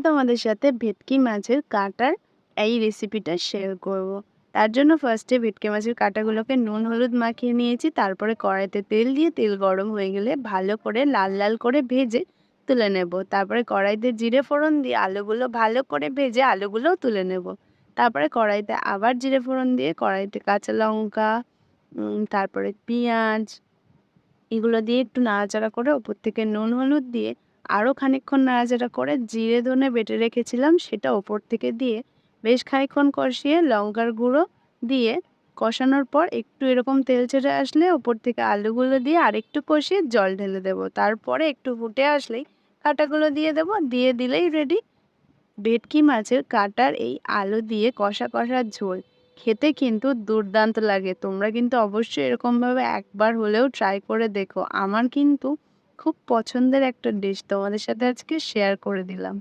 তোমাদের সাথে ভেটকি মাছের কাঁটার এই রেসিপিটা শেয়ার করব। তার জন্য ফার্স্টে ভেটকি মাছের কাঁটাগুলোকে নুন হলুদ মাখিয়ে নিয়েছি। তারপরে কড়াইতে তেল দিয়ে তেল গরম হয়ে গেলে ভালো করে লাল লাল করে ভেজে তুলে নেব। তারপরে কড়াইতে জিরে ফোড়ন দিয়ে আলুগুলো ভালো করে ভেজে আলুগুলোও তুলে নেব। তারপরে কড়াইতে আবার জিরে ফোড়ন দিয়ে কড়াইতে কাঁচা লঙ্কা, তারপরে পেঁয়াজ, এগুলো দিয়ে একটু নাড়াচাড়া করে ওপর থেকে নুন হলুদ দিয়ে আরও খানিকক্ষণ নাড়াচাড়া করে জিরে ধনে বেটে রেখেছিলাম সেটা ওপর থেকে দিয়ে বেশ খানিকক্ষণ কষিয়ে লঙ্কার গুঁড়ো দিয়ে কষানোর পর একটু এরকম তেল ছেড়ে আসলে ওপর থেকে আলুগুলো দিয়ে আরেকটু কষিয়ে জল ঢেলে দেবো। তারপরে একটু ফুটে আসলেই কাঁটাগুলো দিয়ে দেবো, দিয়ে দিলেই রেডি ভেটকি মাছের কাঁটার এই আলু দিয়ে কষা কষা ঝোল। খেতে কিন্তু দুর্দান্ত লাগে। তোমরা কিন্তু অবশ্যই এরকমভাবে একবার হলেও ট্রাই করে দেখো। আমার কিন্তু খুব পছন্দের একটা ডিশ, তোমাদের সাথে আজকে শেয়ার করে দিলাম।